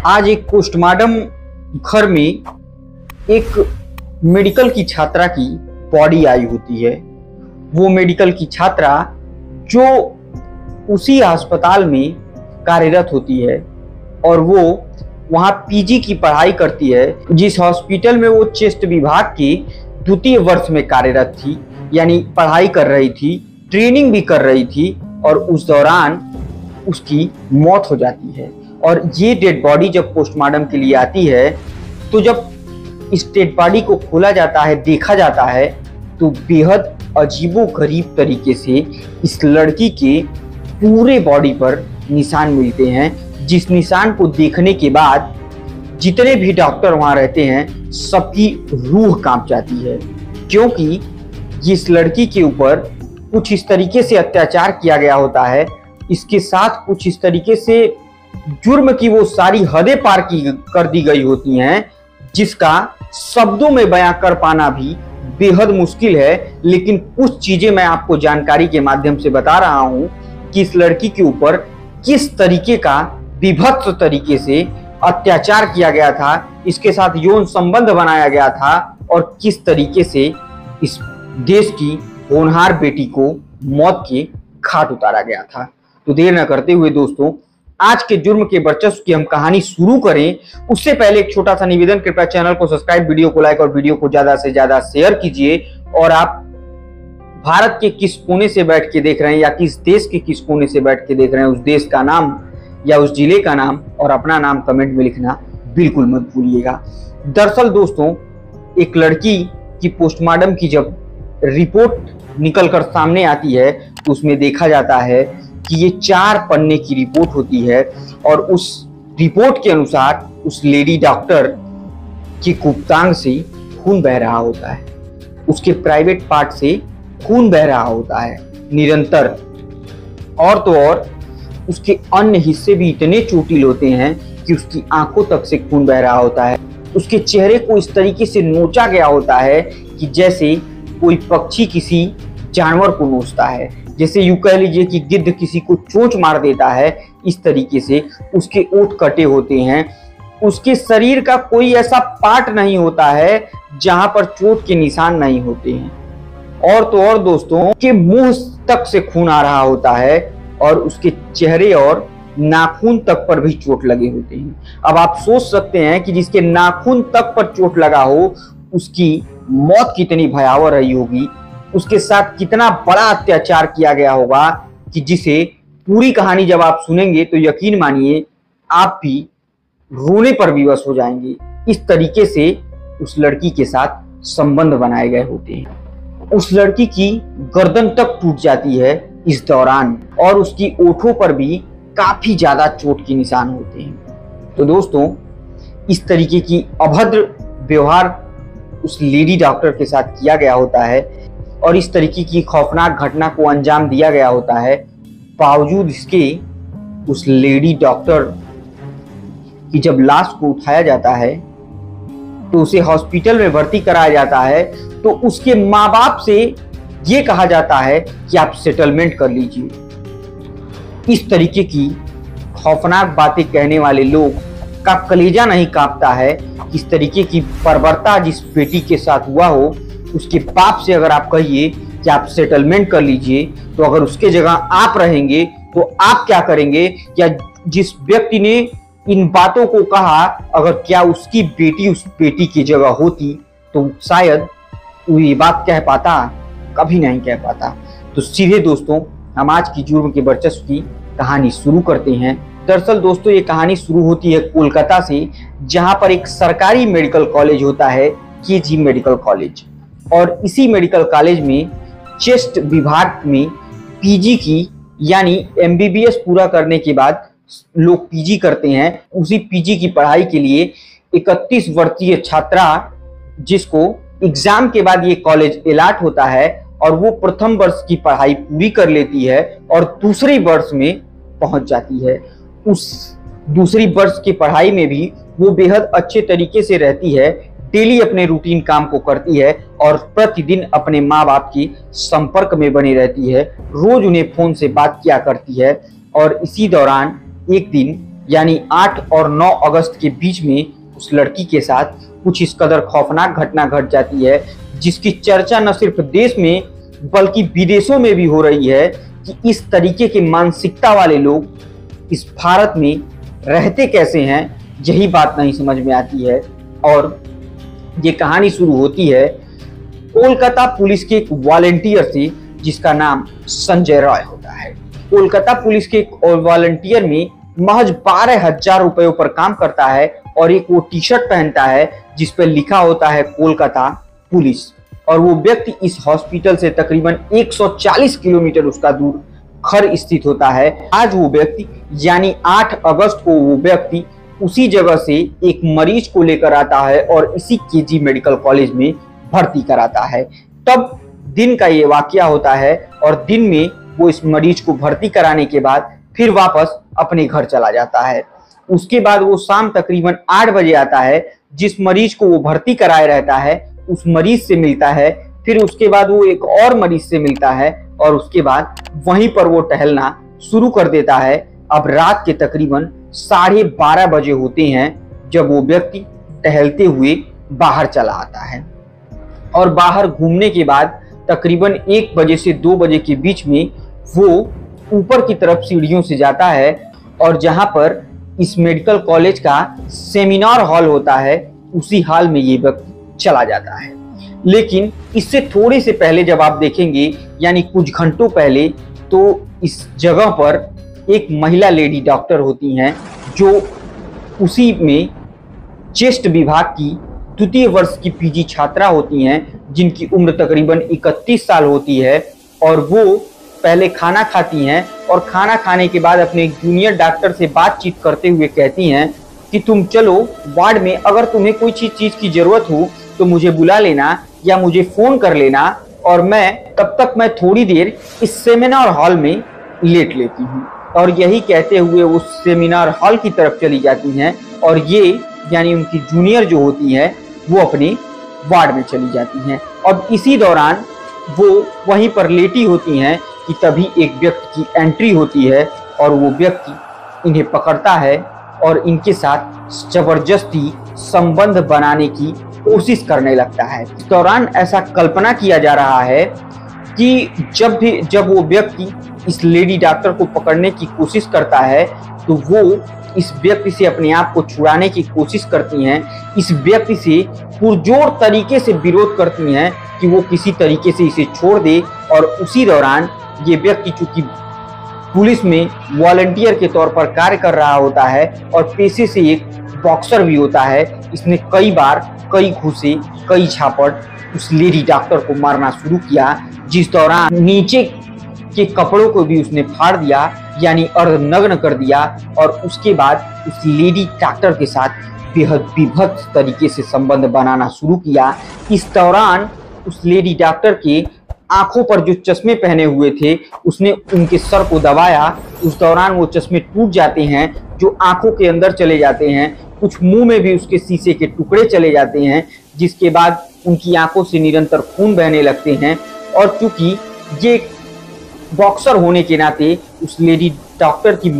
आज एक पोस्टमार्टम घर में एक मेडिकल की छात्रा की बॉडी आई होती है। वो मेडिकल की छात्रा जो उसी अस्पताल में कार्यरत होती है और वो वहाँ पीजी की पढ़ाई करती है, जिस हॉस्पिटल में वो चेस्ट विभाग के द्वितीय वर्ष में कार्यरत थी, यानी पढ़ाई कर रही थी, ट्रेनिंग भी कर रही थी और उस दौरान उसकी मौत हो जाती है। और ये डेड बॉडी जब पोस्टमार्टम के लिए आती है तो जब इस डेड बॉडी को खोला जाता है, देखा जाता है, तो बेहद अजीबोगरीब तरीके से इस लड़की के पूरे बॉडी पर निशान मिलते हैं, जिस निशान को देखने के बाद जितने भी डॉक्टर वहां रहते हैं सबकी रूह कांप जाती है, क्योंकि इस लड़की के ऊपर कुछ इस तरीके से अत्याचार किया गया होता है, इसके साथ कुछ इस तरीके से जुर्म की वो सारी हदें पार कर दी गई होती हैं, जिसका शब्दों में बयां कर पाना भी बेहद मुश्किल है। लेकिन कुछ चीजें मैं आपको जानकारी के माध्यम से बता रहा हूं कि इस लड़की के ऊपर किस तरीके का विभत्स तरीके से अत्याचार किया गया था, इसके साथ यौन संबंध बनाया गया था और किस तरीके से इस देश की होनहार बेटी को मौत के घाट उतारा गया था। तो देर न करते हुए दोस्तों, आज के जुर्म के वर्चस्व की हम कहानी शुरू करें उससे पहले एक छोटा सा निवेदन, कृपया चैनल को सब्सक्राइब, वीडियो को लाइक और वीडियो को ज्यादा से ज्यादा शेयर कीजिए। और आप भारत के किस कोने से बैठ के देख रहे हैं या किस देश के किस कोने से बैठ के देख रहे हैं, उस देश का नाम या उस जिले का नाम और अपना नाम कमेंट में लिखना बिल्कुल मत भूलिएगा। दरअसल दोस्तों, एक लड़की की पोस्टमार्टम की जब रिपोर्ट निकलकर सामने आती है तो उसमें देखा जाता है कि ये 4 पन्ने की रिपोर्ट होती है और उस रिपोर्ट के अनुसार उस लेडी डॉक्टर की गुप्तांग से खून बह रहा होता है, उसके प्राइवेट पार्ट से खून बह रहा होता है निरंतर। और तो और उसके अन्य हिस्से भी इतने चोटिल होते हैं कि उसकी आंखों तक से खून बह रहा होता है। उसके चेहरे को इस तरीके से नोचा गया होता है कि जैसे कोई पक्षी किसी जानवर को नोचता है, जैसे यूं कह लीजिए कि गिद्ध किसी को चोंच मार देता है, इस तरीके से उसके ओंठ कटे होते हैं। उसके शरीर का कोई ऐसा पार्ट नहीं होता है जहां पर चोट के निशान नहीं होते हैं। और तो और दोस्तों, के मुंह तक से खून आ रहा होता है और उसके चेहरे और नाखून तक पर भी चोट लगे होते हैं। अब आप सोच सकते हैं कि जिसके नाखून तक पर चोट लगा हो उसकी मौत कितनी भयावह रही होगी, उसके साथ कितना बड़ा अत्याचार किया गया होगा कि जिसे पूरी कहानी जब आप सुनेंगे तो यकीन मानिए आप भी रोने पर विवश हो जाएंगे। इस तरीके से उस लड़की के साथ संबंध बनाए गए होते हैं। उस लड़की की गर्दन तक टूट जाती है इस दौरान और उसकी ओठों पर भी काफी ज्यादा चोट के निशान होते हैं। तो दोस्तों, इस तरीके की अभद्र व्यवहार उस लेडी डॉक्टर के साथ किया गया होता है और इस तरीके की खौफनाक घटना को अंजाम दिया गया होता है। बावजूद इसके उस लेडी डॉक्टर की जब लाश को उठाया जाता है तो उसे हॉस्पिटल में भर्ती कराया जाता है, तो उसके माँ बाप से ये कहा जाता है कि आप सेटलमेंट कर लीजिए। इस तरीके की खौफनाक बातें कहने वाले लोग का कलेजा नहीं कांपता है। इस तरीके की बर्बरता जिस बेटी के साथ हुआ हो, उसके बाप से अगर आप कहिए कि आप सेटलमेंट कर लीजिए, तो अगर उसके जगह आप रहेंगे तो आप क्या करेंगे? या जिस व्यक्ति ने इन बातों को कहा, अगर क्या उसकी बेटी उस बेटी की जगह होती तो शायद वो ये बात कह पाता? कभी नहीं कह पाता। तो सीधे दोस्तों, हम आज की जुर्म के वर्चस्व की कहानी शुरू करते हैं। दरअसल दोस्तों, ये कहानी शुरू होती है कोलकाता से, जहां पर एक सरकारी मेडिकल कॉलेज होता है, केजी मेडिकल कॉलेज। और इसी मेडिकल कॉलेज में चेस्ट विभाग में पीजी की यानी एमबीबीएस पूरा करने के बाद लोग पीजी करते हैं। उसी पीजी की पढ़ाई के लिए 31 वर्षीय छात्रा, जिसको एग्जाम के बाद ये कॉलेज अलॉट होता है और वो प्रथम वर्ष की पढ़ाई पूरी कर लेती है और दूसरे वर्ष में पहुंच जाती है। उस दूसरी वर्ष की पढ़ाई में भी वो बेहद अच्छे तरीके से रहती है, डेली अपने रूटीन काम को करती है और प्रतिदिन अपने माँ बाप की संपर्क में बनी रहती है, रोज उन्हें फोन से बात किया करती है। और इसी दौरान एक दिन यानी 8 और 9 अगस्त के बीच में उस लड़की के साथ कुछ इस कदर खौफनाक घटना घट जाती है, जिसकी चर्चा न सिर्फ देश में बल्कि विदेशों में भी हो रही है कि इस तरीके की मानसिकता वाले लोग इस भारत में रहते कैसे हैं, यही बात नहीं समझ में आती है। और ये कहानी शुरू होती है कोलकाता पुलिस के एक वॉलंटियर से, जिसका नाम संजय रॉय होता है। कोलकाता पुलिस के एक वॉलंटियर में महज 12,000 रुपयों पर काम करता है और एक वो टी शर्ट पहनता है जिस पर लिखा होता है कोलकाता पुलिस। और वो व्यक्ति इस हॉस्पिटल से तकरीबन 140 किलोमीटर उसका दूर खर स्थित होता है। आज वो व्यक्ति यानी 8 अगस्त को वो व्यक्ति उसी जगह से एक मरीज को लेकर आता है और इसी केजी मेडिकल कॉलेज में भर्ती कराता है। तब दिन का ये वाकया होता है और दिन में वो इस मरीज को भर्ती कराने के बाद फिर वापस अपने घर चला जाता है। उसके बाद वो शाम तकरीबन 8 बजे आता है, जिस मरीज को वो भर्ती कराए रहता है उस मरीज से मिलता है। फिर उसके बाद वो एक और मरीज से मिलता है और उसके बाद वहीं पर वो टहलना शुरू कर देता है। अब रात के तकरीबन 12:30 बजे होते हैं जब वो व्यक्ति टहलते हुए बाहर चला आता है और बाहर घूमने के बाद तकरीबन 1 बजे से 2 बजे के बीच में वो ऊपर की तरफ सीढ़ियों से जाता है और जहां पर इस मेडिकल कॉलेज का सेमिनार हॉल होता है उसी हॉल में ये व्यक्ति चला जाता है। लेकिन इससे थोड़े से पहले जब आप देखेंगे यानी कुछ घंटों पहले, तो इस जगह पर एक महिला लेडी डॉक्टर होती हैं जो उसी में चेस्ट विभाग की द्वितीय वर्ष की पीजी छात्रा होती हैं, जिनकी उम्र तकरीबन 31 साल होती है। और वो पहले खाना खाती हैं और खाना खाने के बाद अपने जूनियर डॉक्टर से बातचीत करते हुए कहती हैं कि तुम चलो वार्ड में, अगर तुम्हें कोई चीज़ की ज़रूरत हो तो मुझे बुला लेना या मुझे फ़ोन कर लेना और तब तक मैं थोड़ी देर इस सेमिनार हॉल में लेट लेती हूँ। और यही कहते हुए वो सेमिनार हॉल की तरफ चली जाती हैं और ये यानी उनकी जूनियर जो होती है वो अपने वार्ड में चली जाती हैं। अब इसी दौरान वो वहीं पर लेटी होती हैं कि तभी एक व्यक्ति की एंट्री होती है और वो व्यक्ति इन्हें पकड़ता है और इनके साथ जबरदस्ती संबंध बनाने की कोशिश करने लगता है। इस दौरान ऐसा कल्पना किया जा रहा है कि जब वो व्यक्ति इस लेडी डॉक्टर को पकड़ने की कोशिश करता है तो वो इस व्यक्ति से अपने आप को छुड़ाने की कोशिश करती हैं। इस व्यक्ति से पुरजोर तरीके से विरोध करती हैं कि वो किसी तरीके से इसे छोड़ दे। और उसी दौरान ये व्यक्ति चूंकि पुलिस में वॉलंटियर के तौर पर कार्य कर रहा होता है और पेशे से एक बॉक्सर भी होता है, इसने कई बार कई घूसे कई झापट उस लेडी डॉक्टर को मारना शुरू किया, जिस दौरान नीचे के कपड़ों को भी उसने फाड़ दिया यानी अर्धनग्न कर दिया। और उसके बाद उस लेडी डॉक्टर के साथ बेहद विभत्स तरीके से संबंध बनाना शुरू किया। इस दौरान उस लेडी डॉक्टर के आंखों पर जो चश्मे पहने हुए थे उसने उनके सर को दबाया। उस दौरान वो चश्मे टूट जाते हैं जो आंखों के अंदर चले जाते हैं, कुछ मुंह में भी उसके शीशे के टुकड़े चले जाते हैं, जिसके बाद उनकी आंखों से निरंतर खून बहने लगते हैं। और चूंकि ये बॉक्सर होने के नाते उस लेडी डॉक्टर की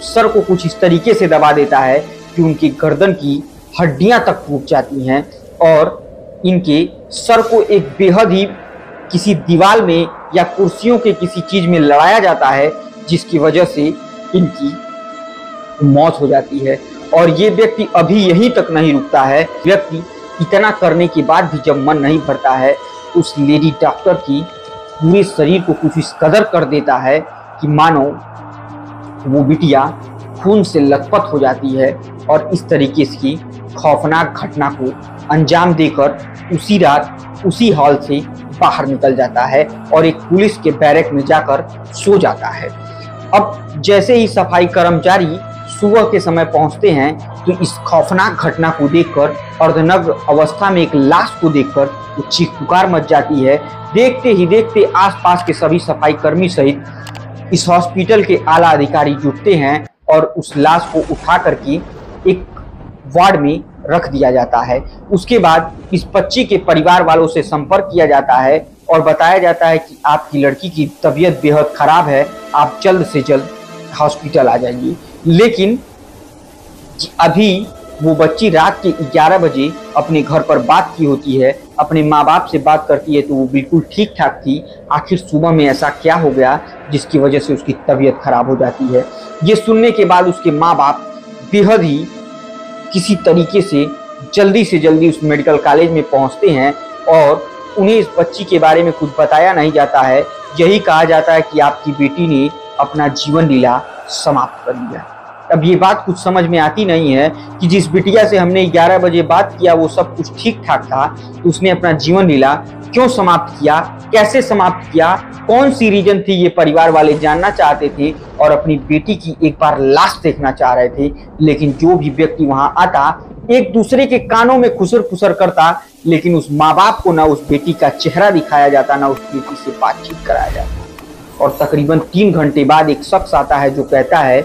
सर को कुछ इस तरीके से दबा देता है कि उनकी गर्दन की हड्डियां तक टूट जाती हैं और इनके सर को एक बेहद ही किसी दीवार में या कुर्सियों के किसी चीज में लड़ाया जाता है, जिसकी वजह से इनकी मौत हो जाती है। और ये व्यक्ति अभी यहीं तक नहीं रुकता है। व्यक्ति इतना करने के बाद भी जब मन नहीं भरता है, उस लेडी डॉक्टर की पूरे शरीर को कुछ इस कदर कर देता है कि मानो वो बिटिया खून से लथपथ हो जाती है। और इस तरीके की खौफनाक घटना को अंजाम देकर उसी रात उसी हॉल से बाहर निकल जाता है और एक पुलिस के बैरक में जाकर सो जाता है। अब जैसे ही सफाई कर्मचारी सुबह के समय पहुंचते हैं तो इस खौफनाक घटना को देखकर, अर्धनग्न अवस्था में एक लाश को देखकर वो चीख पुकार मच जाती है। देखते ही देखते आसपास के सभी सफाई कर्मी सहित इस हॉस्पिटल के आला अधिकारी जुटते हैं और उस लाश को उठा करके एक वार्ड में रख दिया जाता है। उसके बाद इस बच्ची के परिवार वालों से संपर्क किया जाता है और बताया जाता है कि आपकी लड़की की तबीयत बेहद खराब है, आप जल्द से जल्द हॉस्पिटल आ जाइए। लेकिन अभी वो बच्ची रात के 11 बजे अपने घर पर बात की होती है, अपने माँ बाप से बात करती है तो वो बिल्कुल ठीक ठाक थी। आखिर सुबह में ऐसा क्या हो गया जिसकी वजह से उसकी तबीयत खराब हो जाती है। ये सुनने के बाद उसके माँ बाप बेहद ही किसी तरीके से जल्दी उस मेडिकल कॉलेज में पहुंचते हैं और उन्हें इस बच्ची के बारे में कुछ बताया नहीं जाता है। यही कहा जाता है कि आपकी बेटी ने अपना जीवन लीला समाप्त कर लिया। अब ये बात कुछ समझ में आती नहीं है कि जिस बिटिया से हमने 11 बजे बात किया वो सब कुछ ठीक ठाक था, तो उसने अपना जीवन लीला क्यों समाप्त किया, कैसे समाप्त किया, कौन सी रीजन थी, ये परिवार वाले जानना चाहते थे और अपनी बेटी की एक बार लाश देखना चाह रहे थे। लेकिन जो भी व्यक्ति वहां आता एक दूसरे के कानों में खुसर फुसर करता, लेकिन उस माँ बाप को ना उस बेटी का चेहरा दिखाया जाता, ना उस बेटी से बातचीत कराया जाता। और तकरीबन 3 घंटे बाद एक शख्स आता है जो कहता है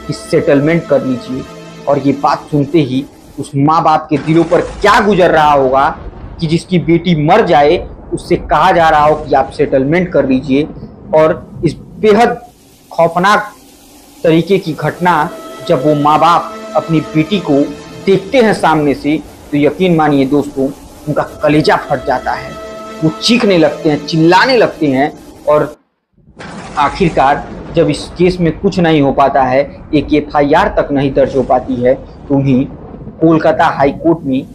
कि सेटलमेंट कर लीजिए। और ये बात सुनते ही उस माँ बाप के दिलों पर क्या गुजर रहा होगा कि जिसकी बेटी मर जाए उससे कहा जा रहा हो कि आप सेटलमेंट कर लीजिए। और इस बेहद खौफनाक तरीके की घटना जब वो माँ बाप अपनी बेटी को देखते हैं सामने से, तो यकीन मानिए दोस्तों उनका कलेजा फट जाता है। वो चीखने लगते हैं, चिल्लाने लगते हैं और आखिरकार जब इस केस में कुछ नहीं हो पाता है, एक FIR तक नहीं दर्ज हो पाती है, तो उन्हें कोलकाता हाई कोर्ट में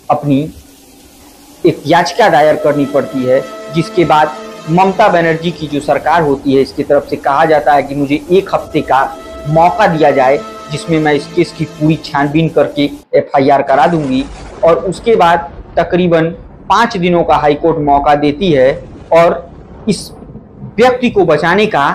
अपनी एक याचिका दायर करनी पड़ती है। जिसके बाद ममता बनर्जी की जो सरकार होती है इसकी तरफ से कहा जाता है कि मुझे 1 हफ्ते का मौका दिया जाए जिसमें मैं इस केस की पूरी छानबीन करके FIR करा दूंगी। और उसके बाद तकरीबन 5 दिनों का हाईकोर्ट मौका देती है और इस व्यक्ति को बचाने का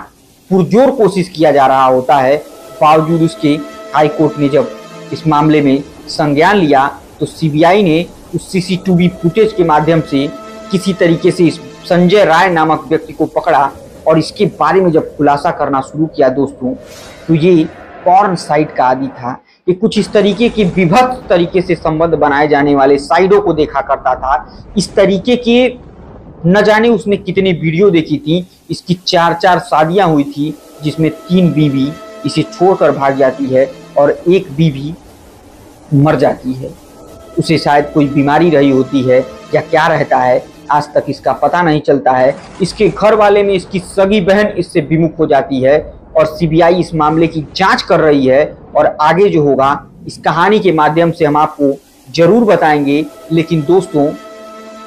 पुरजोर कोशिश किया जा रहा होता है। बावजूद उसके हाईकोर्ट ने जब इस मामले में संज्ञान लिया तो CBI ने उस CCTV फुटेज के माध्यम से किसी तरीके से इस संजय राय नामक व्यक्ति को पकड़ा और इसके बारे में जब खुलासा करना शुरू किया दोस्तों, तो ये पॉर्न साइट का आदी था। ये कुछ इस तरीके के विभत्स तरीके से संबंध बनाए जाने वाले साइटों को देखा करता था। इस तरीके के न जाने उसने कितने वीडियो देखी थी। इसकी 4 शादियां हुई थी जिसमें 3 बीवी इसे छोड़कर भाग जाती है और 1 बीवी मर जाती है। उसे शायद कोई बीमारी रही होती है या क्या रहता है, आज तक इसका पता नहीं चलता है। इसके घर वाले में इसकी सगी बहन इससे विमुख हो जाती है और CBI इस मामले की जांच कर रही है और आगे जो होगा इस कहानी के माध्यम से हम आपको जरूर बताएंगे। लेकिन दोस्तों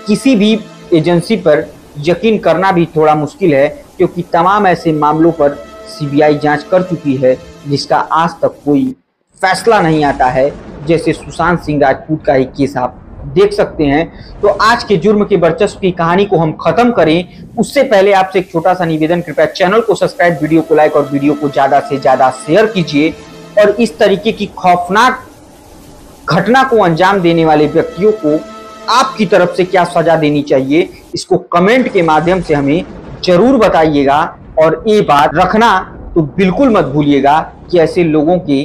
किसी भी एजेंसी पर यकीन करना भी थोड़ा मुश्किल है क्योंकि तमाम ऐसे मामलों पर CBI जांच कर चुकी है जिसका आज तक कोई फैसला नहीं आता है। जैसे सुशांत सिंह राजपूत का एक केस आप देख सकते हैं। तो आज के जुर्म के वर्चस्व की कहानी को हम खत्म करें उससे पहले आपसे एक छोटा सा निवेदन, कृपया चैनल को सब्सक्राइब, वीडियो को लाइक और वीडियो को ज्यादा से ज्यादा शेयर कीजिए। और इस तरीके की खौफनाक घटना को अंजाम देने वाले व्यक्तियों को आपकी तरफ से क्या सजा देनी चाहिए इसको कमेंट के माध्यम से हमें जरूर बताइएगा। और ये बात रखना तो बिल्कुल मत भूलिएगा कि ऐसे लोगों के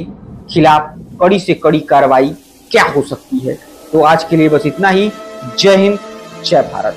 खिलाफ कड़ी से कड़ी कार्रवाई क्या हो सकती है। तो आज के लिए बस इतना ही। जय हिंद, जय भारत।